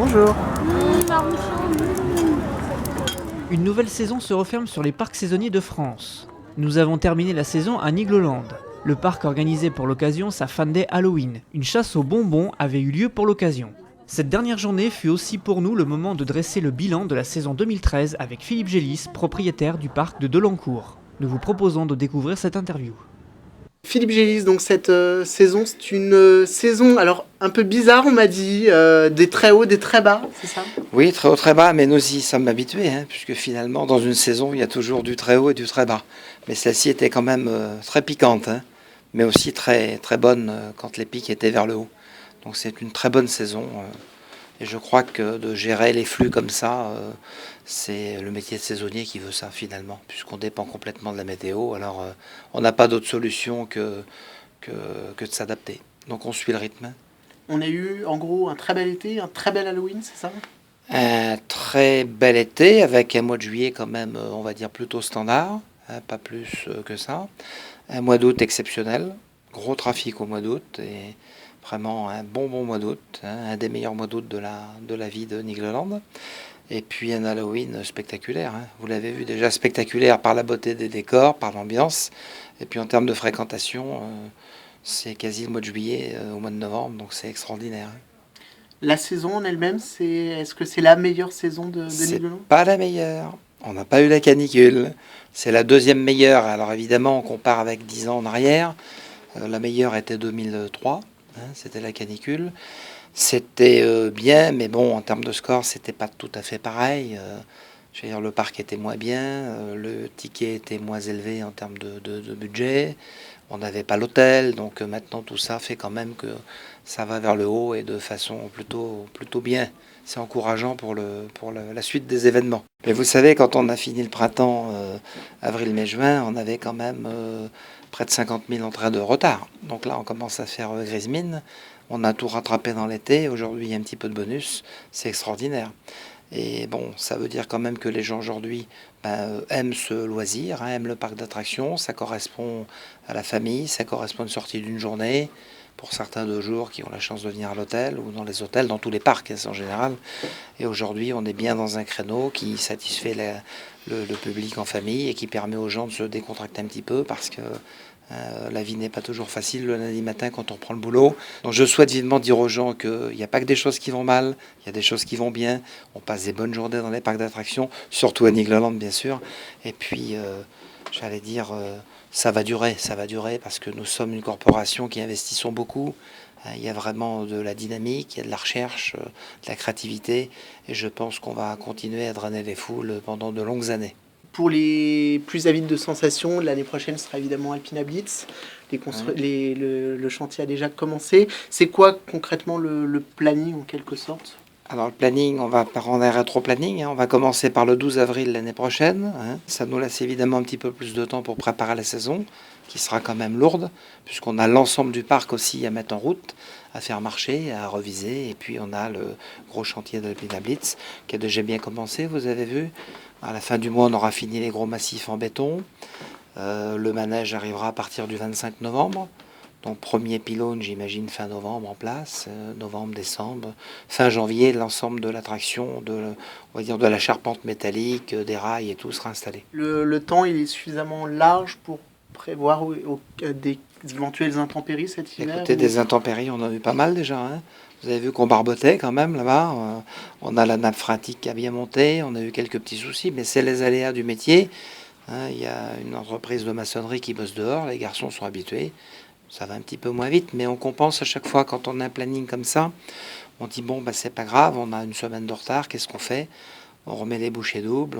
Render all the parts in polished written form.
Bonjour. Une nouvelle saison se referme sur les parcs saisonniers de France. Nous avons terminé la saison à Nigloland. Le parc organisait pour l'occasion sa Fan Day Halloween. Une chasse aux bonbons avait eu lieu pour l'occasion. Cette dernière journée fut aussi pour nous le moment de dresser le bilan de la saison 2013 avec Philippe Gélis, propriétaire du parc de Delancourt. Nous vous proposons de découvrir cette interview. Philippe Gélis, donc cette saison, c'est une saison alors un peu bizarre, on m'a dit, des très hauts, des très bas, c'est ça? Oui, très haut, très bas, mais nous y sommes habitués, puisque finalement, dans une saison, il y a toujours du très haut et du très bas. Mais celle-ci était quand même très piquante, mais aussi très, très bonne quand les pics étaient vers le haut. Donc c'est une très bonne saison. Et je crois que de gérer les flux comme ça, c'est le métier de saisonnier qui veut ça finalement, puisqu'on dépend complètement de la météo. Alors on n'a pas d'autre solution que de s'adapter. Donc on suit le rythme. On a eu en gros un très bel été, un très bel Halloween, c'est ça? Un très bel été avec un mois de juillet quand même, on va dire plutôt standard, pas plus que ça. Un mois d'août exceptionnel, gros trafic au mois d'août et vraiment un bon mois d'août, un des meilleurs mois d'août de la vie de Nigloland. Et puis un Halloween spectaculaire, vous l'avez vu déjà spectaculaire par la beauté des décors, par l'ambiance. Et puis en termes de fréquentation, c'est quasi le mois de juillet au mois de novembre, donc c'est extraordinaire. La saison en elle-même, est-ce que c'est la meilleure saison de C'est Nigloland? pas la meilleure. On n'a pas eu la canicule. C'est la deuxième meilleure. Alors évidemment, on compare avec 10 ans en arrière. La meilleure était 2003. C'était la canicule. C'était bien, mais bon, en termes de score, c'était pas tout à fait pareil. Je veux dire, le parc était moins bien, le ticket était moins élevé en termes de budget. On n'avait pas l'hôtel, donc maintenant tout ça fait quand même que ça va vers le haut et de façon plutôt bien. C'est encourageant pour la suite des événements. Mais vous savez, quand on a fini le printemps, avril, mai, juin, on avait quand même près de 50 000 entrées de retard. Donc là, on commence à faire grise mine. On a tout rattrapé dans l'été. Aujourd'hui, il y a un petit peu de bonus. C'est extraordinaire. Et bon, ça veut dire quand même que les gens aujourd'hui aiment ce loisir, aiment le parc d'attractions. Ça correspond à la famille, ça correspond à une sortie d'une journée. Pour certains 2 jours qui ont la chance de venir à l'hôtel ou dans les hôtels, dans tous les parcs en général. Et aujourd'hui, on est bien dans un créneau qui satisfait le public en famille et qui permet aux gens de se décontracter un petit peu parce que la vie n'est pas toujours facile le lundi matin quand on reprend le boulot. Donc je souhaite vivement dire aux gens qu'il n'y a pas que des choses qui vont mal, il y a des choses qui vont bien. On passe des bonnes journées dans les parcs d'attractions, surtout à Nigloland bien sûr. Et puis j'allais dire, ça va durer parce que nous sommes une corporation qui investissons beaucoup. Il y a vraiment de la dynamique, il y a de la recherche, de la créativité. Et je pense qu'on va continuer à drainer les foules pendant de longues années. Pour les plus avides de sensations, l'année prochaine sera évidemment Alpina Blitz. Le chantier a déjà commencé. C'est quoi concrètement le planning en quelque sorte? Alors le planning, on va prendre un rétro-planning. On va commencer par le 12 avril l'année prochaine. Ça nous laisse évidemment un petit peu plus de temps pour préparer la saison, qui sera quand même lourde, puisqu'on a l'ensemble du parc aussi à mettre en route, à faire marcher, à reviser. Et puis on a le gros chantier de l'Alpina Blitz, qui a déjà bien commencé, vous avez vu. À la fin du mois, on aura fini les gros massifs en béton. Le manège arrivera à partir du 25 novembre. Donc premier pylône, j'imagine fin novembre en place, novembre, décembre, fin janvier, l'ensemble de l'attraction, on va dire de la charpente métallique, des rails et tout sera installé. Le temps, il est suffisamment large pour prévoir des éventuelles intempéries cet hiver? Écoutez, des intempéries, on en a eu pas mal déjà. Vous avez vu qu'on barbotait quand même là-bas. On a la nappe phréatique qui a bien monté, on a eu quelques petits soucis, mais c'est les aléas du métier. Il y a une entreprise de maçonnerie qui bosse dehors, les garçons sont habitués. Ça va un petit peu moins vite, mais on compense à chaque fois quand on a un planning comme ça. On dit bon, c'est pas grave, on a une semaine de retard, qu'est-ce qu'on fait? On remet les bouchées doubles,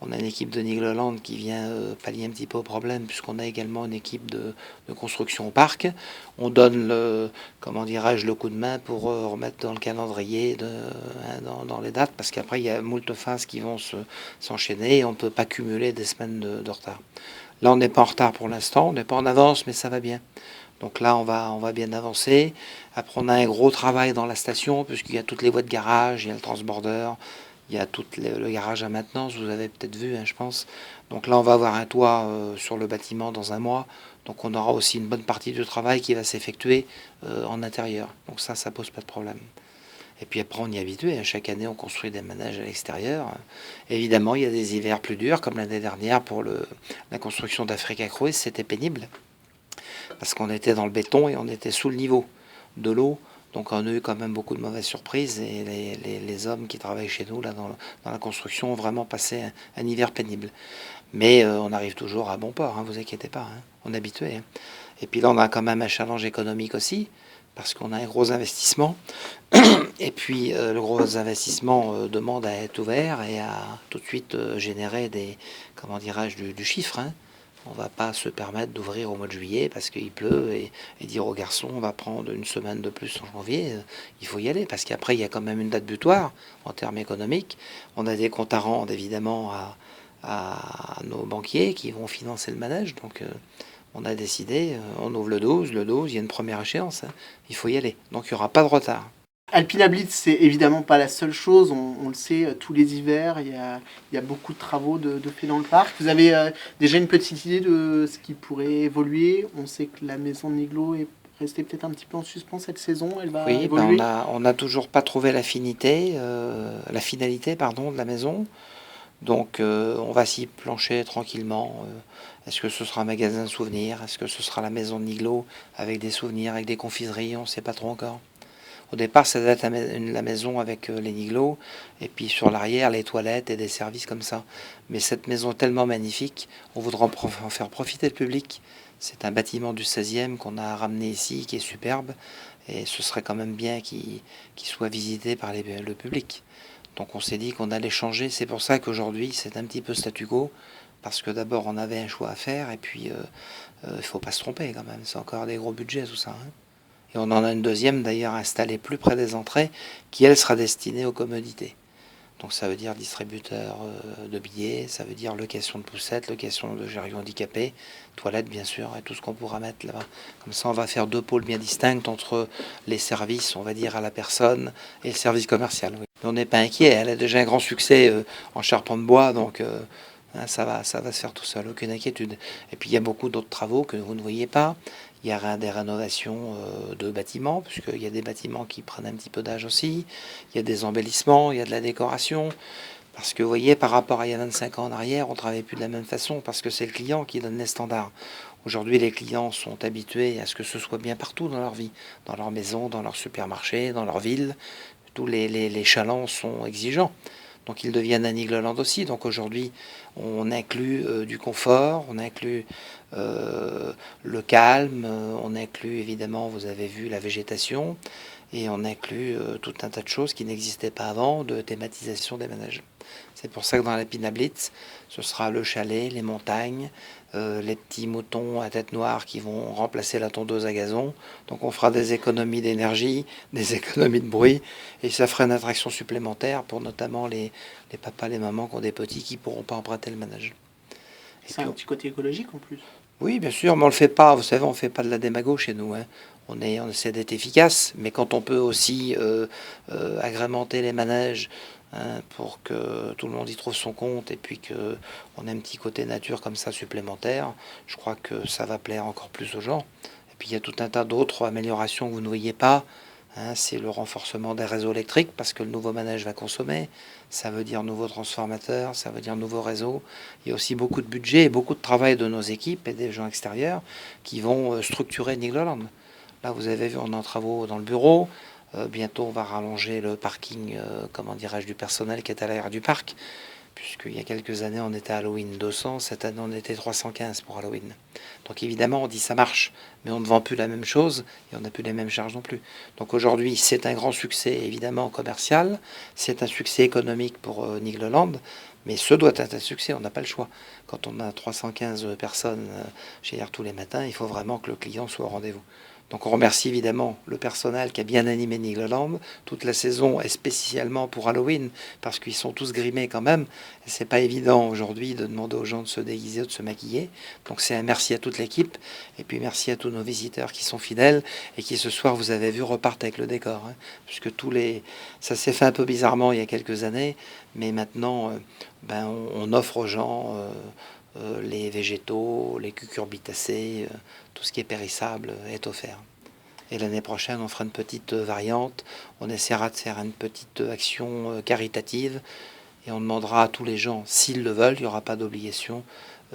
on a une équipe de Nigloland qui vient pallier un petit peu au problème, puisqu'on a également une équipe de construction au parc. On donne le coup de main pour remettre dans le calendrier, dans les dates, parce qu'après il y a moult phases qui vont s'enchaîner et on ne peut pas cumuler des semaines de retard. Là, on n'est pas en retard pour l'instant, on n'est pas en avance, mais ça va bien. Donc là, on va bien avancer. Après, on a un gros travail dans la station, puisqu'il y a toutes les voies de garage, il y a le transborder, il y a tout le garage à maintenance, vous avez peut-être vu, je pense. Donc là, on va avoir un toit sur le bâtiment dans un mois. Donc on aura aussi une bonne partie du travail qui va s'effectuer en intérieur. Donc ça pose pas de problème. Et puis après, on y est habitué. Chaque année, on construit des manèges à l'extérieur. Évidemment, il y a des hivers plus durs, comme l'année dernière pour la construction d'Africa Cruise, c'était pénible. Parce qu'on était dans le béton et on était sous le niveau de l'eau. Donc on a eu quand même beaucoup de mauvaises surprises et les hommes qui travaillent chez nous là dans la construction ont vraiment passé un hiver pénible. Mais on arrive toujours à bon port, hein, vous inquiétez pas, hein, on est habitué. Hein. Et puis là on a quand même un challenge économique aussi, parce qu'on a un gros investissement. Et puis le gros investissement demande à être ouvert et à tout de suite générer comment dirais-je, du chiffre. Hein. On ne va pas se permettre d'ouvrir au mois de juillet parce qu'il pleut et dire aux garçons on va prendre une semaine de plus en janvier. Il faut y aller parce qu'après il y a quand même une date butoir en termes économiques. On a des comptes à rendre évidemment à nos banquiers qui vont financer le manège. Donc on a décidé, on ouvre le 12, il y a une première échéance. Hein. Il faut y aller. Donc il n'y aura pas de retard. Alpina Blitz, c'est évidemment pas la seule chose, on le sait, tous les hivers, il y a beaucoup de travaux de faits dans le parc. Vous avez déjà une petite idée de ce qui pourrait évoluer? On sait que la maison de Niglo est restée peut-être un petit peu en suspens cette saison, elle va Oui, évoluer. on a toujours pas trouvé la finalité de la maison. Donc on va s'y plancher tranquillement. Est-ce que ce sera un magasin de souvenirs? Est-ce que ce sera la maison de Niglo avec des souvenirs, avec des confiseries? On ne sait pas trop encore. Au départ, ça devait être la maison avec les Niglo, et puis sur l'arrière, les toilettes et des services comme ça. Mais cette maison est tellement magnifique, on voudra en faire profiter le public. C'est un bâtiment du 16e qu'on a ramené ici, qui est superbe, et ce serait quand même bien qu'il soit visité par le public. Donc on s'est dit qu'on allait changer, c'est pour ça qu'aujourd'hui c'est un petit peu statu quo, parce que d'abord on avait un choix à faire, et puis il ne faut pas se tromper quand même, c'est encore des gros budgets tout ça. Hein. Et on en a une deuxième d'ailleurs installée plus près des entrées, qui elle sera destinée aux commodités. Donc ça veut dire distributeur de billets, ça veut dire location de poussettes, location de gérions handicapés, toilettes bien sûr, et tout ce qu'on pourra mettre là-bas. Comme ça on va faire deux pôles bien distincts entre les services, on va dire, à la personne et le service commercial. Oui. Mais on n'est pas inquiet, elle a déjà un grand succès en charpente de bois, donc ça va se faire tout seul, aucune inquiétude. Et puis il y a beaucoup d'autres travaux que vous ne voyez pas. Il y aura des rénovations de bâtiments, puisqu'il y a des bâtiments qui prennent un petit peu d'âge aussi. Il y a des embellissements, il y a de la décoration. Parce que vous voyez, par rapport à il y a 25 ans en arrière, on ne travaille plus de la même façon, parce que c'est le client qui donne les standards. Aujourd'hui, les clients sont habitués à ce que ce soit bien partout dans leur vie, dans leur maison, dans leur supermarché, dans leur ville. Tous les chalands sont exigeants. Donc ils deviennent un Nigloland aussi. Donc aujourd'hui, on inclut du confort, on inclut le calme, on inclut évidemment, vous avez vu, la végétation, et on inclut tout un tas de choses qui n'existaient pas avant, de thématisation des manèges. C'est pour ça que dans la Pina Blitz, ce sera le chalet, les montagnes, les petits moutons à tête noire qui vont remplacer la tondeuse à gazon. Donc on fera des économies d'énergie, des économies de bruit, et ça fera une attraction supplémentaire pour notamment les papas, les mamans qui ont des petits qui ne pourront pas emprunter le manège. C'est un petit côté écologique en plus. Oui, bien sûr, mais on ne le fait pas. Vous savez, on ne fait pas de la démago chez nous. Hein. On essaie d'être efficace, mais quand on peut aussi agrémenter les manèges hein, pour que tout le monde y trouve son compte et puis qu'on ait un petit côté nature comme ça supplémentaire, je crois que ça va plaire encore plus aux gens. Et puis il y a tout un tas d'autres améliorations que vous ne voyez pas. Hein, c'est le renforcement des réseaux électriques parce que le nouveau manège va consommer. Ça veut dire nouveaux transformateurs, ça veut dire nouveaux réseaux. Il y a aussi beaucoup de budget et beaucoup de travail de nos équipes et des gens extérieurs qui vont structurer Nigloland. Là, vous avez vu, on est en travaux dans le bureau. Bientôt, on va rallonger le parking, comment dirais-je, du personnel qui est à l'arrière du parc. Puisqu'il y a quelques années, on était à Halloween 200, cette année, on était 315 pour Halloween. Donc évidemment, on dit ça marche, mais on ne vend plus la même chose et on n'a plus les mêmes charges non plus. Donc aujourd'hui, c'est un grand succès évidemment commercial, c'est un succès économique pour Nigloland, mais ce doit être un succès, on n'a pas le choix. Quand on a 315 personnes chez hier tous les matins, il faut vraiment que le client soit au rendez-vous. Donc on remercie évidemment le personnel qui a bien animé Nigloland toute la saison et spécialement pour Halloween parce qu'ils sont tous grimés quand même. Et c'est pas évident aujourd'hui de demander aux gens de se déguiser ou de se maquiller. Donc c'est un merci à toute l'équipe et puis merci à tous nos visiteurs qui sont fidèles et qui ce soir vous avez vu repartent avec le décor. Hein, puisque ça s'est fait un peu bizarrement il y a quelques années, mais maintenant on offre aux gens les végétaux, les cucurbitacées, tout ce qui est périssable est offert. Et l'année prochaine, on fera une petite variante. On essaiera de faire une petite action caritative. Et on demandera à tous les gens, s'ils le veulent, il n'y aura pas d'obligation,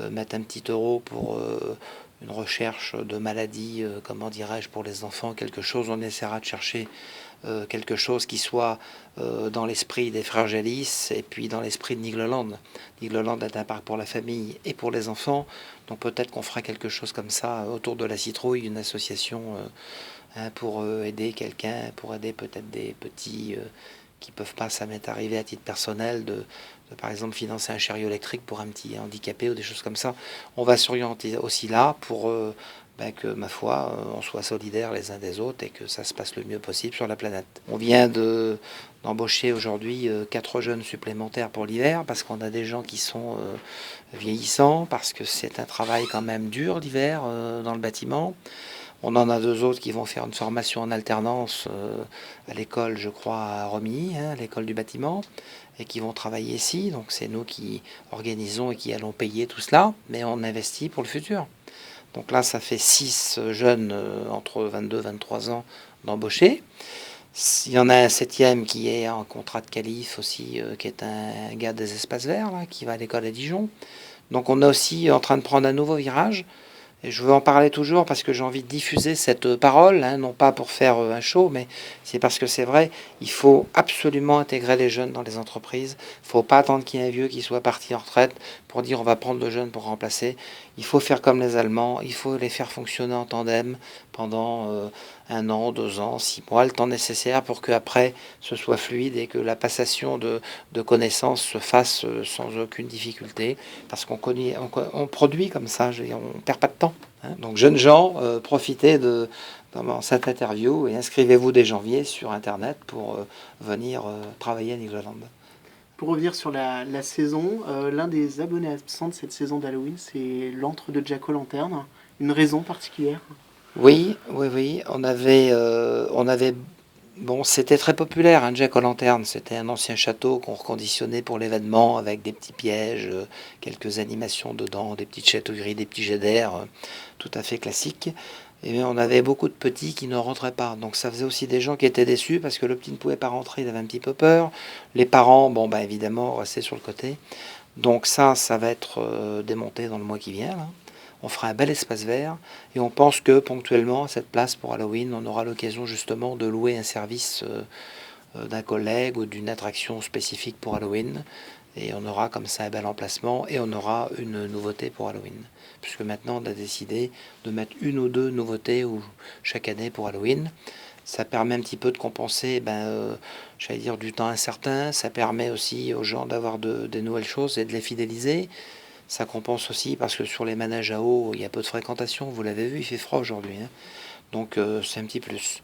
mettre un petit euro pour une recherche de maladie, comment dirais-je, pour les enfants, quelque chose. On essaiera de chercher quelque chose qui soit dans l'esprit des frères Gélis et puis dans l'esprit de Nigloland. Nigloland est un parc pour la famille et pour les enfants. Donc peut-être qu'on fera quelque chose comme ça autour de la citrouille, une association pour aider quelqu'un, pour aider peut-être des petits qui peuvent pas, ça m'est arrivé à titre personnel de par exemple financer un chariot électrique pour un petit handicapé ou des choses comme ça. On va s'orienter aussi là pour que, ma foi, on soit solidaires les uns des autres et que ça se passe le mieux possible sur la planète. On vient d'embaucher aujourd'hui 4 jeunes supplémentaires pour l'hiver parce qu'on a des gens qui sont vieillissants, parce que c'est un travail quand même dur l'hiver dans le bâtiment. On en a 2 autres qui vont faire une formation en alternance à l'école, je crois, à Romilly, à l'école du bâtiment, et qui vont travailler ici. Donc c'est nous qui organisons et qui allons payer tout cela, mais on investit pour le futur. Donc là, ça fait 6 jeunes entre 22 et 23 ans d'embaucher. Il y en a un 7e qui est en contrat de qualif aussi, qui est un gars des espaces verts, là, qui va à l'école à Dijon. Donc on est aussi en train de prendre un nouveau virage. Et je veux en parler toujours parce que j'ai envie de diffuser cette parole, non pas pour faire un show, mais c'est parce que c'est vrai, il faut absolument intégrer les jeunes dans les entreprises. Il ne faut pas attendre qu'il y ait un vieux qui soit parti en retraite pour dire on va prendre le jeune pour remplacer. Il faut faire comme les Allemands, il faut les faire fonctionner en tandem pendant 1 an, 2 ans, 6 mois, le temps nécessaire pour qu'après ce soit fluide et que la passation de connaissances se fasse sans aucune difficulté. Parce on produit comme ça, on ne perd pas de temps. Donc jeunes gens, profitez de cette interview et inscrivez-vous dès janvier sur Internet pour venir travailler à Nigloland. Pour revenir sur la saison, l'un des abonnés absents de cette saison d'Halloween, c'est l'antre de Jack O'Lanterne. Une raison particulière? Oui. On avait bon, c'était très populaire, Jack O'Lanterne. C'était un ancien château qu'on reconditionnait pour l'événement avec des petits pièges, quelques animations dedans, des petites châteauneries, des petits jets d'air, tout à fait classiques. Et on avait beaucoup de petits qui ne rentraient pas. Donc ça faisait aussi des gens qui étaient déçus parce que le petit ne pouvait pas rentrer, il avait un petit peu peur. Les parents, évidemment, restaient sur le côté. Donc ça va être démonté dans le mois qui vient, là. On fera un bel espace vert et on pense que ponctuellement à cette place pour Halloween, on aura l'occasion justement de louer un service d'un collègue ou d'une attraction spécifique pour Halloween. Et on aura comme ça un bel emplacement et on aura une nouveauté pour Halloween. Puisque maintenant on a décidé de mettre 1 ou 2 nouveautés chaque année pour Halloween. Ça permet un petit peu de compenser, j'allais dire, du temps incertain. Ça permet aussi aux gens d'avoir des nouvelles choses et de les fidéliser. Ça compense aussi parce que sur les manèges à eau, il y a peu de fréquentation. Vous l'avez vu, il fait froid aujourd'hui. Donc c'est un petit plus.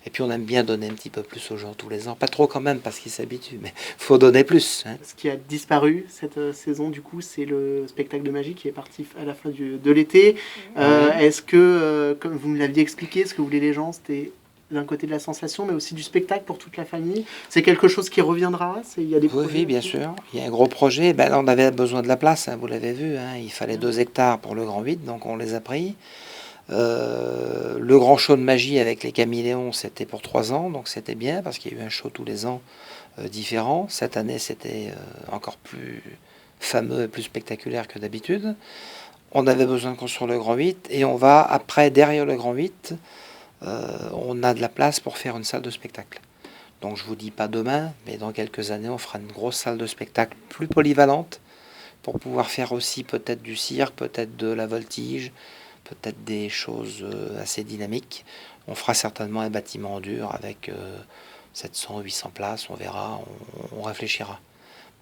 Et puis on aime bien donner un petit peu plus aux gens tous les ans. Pas trop quand même parce qu'ils s'habituent, mais il faut donner plus. Ce qui a disparu cette saison, du coup, c'est le spectacle de magie qui est parti à la fin de l'été. Est-ce que, comme vous me l'aviez expliqué, ce que voulaient les gens, c'était d'un côté de la sensation, mais aussi du spectacle pour toute la famille? C'est quelque chose qui reviendra? Il y a des projets Oui, bien sûr. Il y a un gros projet. Là, on avait besoin de la place, vous l'avez vu. Il fallait 2 hectares pour le Grand 8, donc on les a pris. Le grand show de magie avec les caméléons, c'était pour 3 ans, donc c'était bien parce qu'il y a eu un show tous les ans différent. Cette année, c'était encore plus fameux et plus spectaculaire que d'habitude. On avait besoin de construire le Grand 8 et on va, après, derrière le Grand 8, on a de la place pour faire une salle de spectacle. Donc je vous dis pas demain, mais dans quelques années, on fera une grosse salle de spectacle plus polyvalente pour pouvoir faire aussi peut-être du cirque, peut-être de la voltige, peut-être des choses assez dynamiques. On fera certainement un bâtiment en dur avec 700, 800 places, on verra, on réfléchira.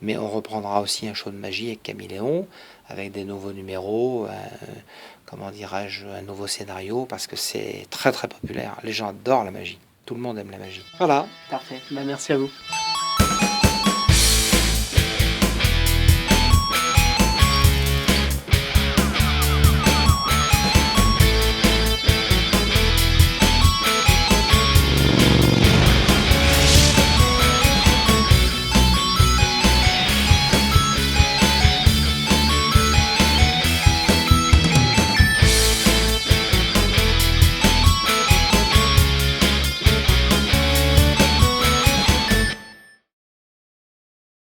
Mais on reprendra aussi un show de magie avec Caméléon, avec des nouveaux numéros, un nouveau scénario, parce que c'est très très populaire. Les gens adorent la magie. Tout le monde aime la magie. Voilà. Parfait. Merci à vous.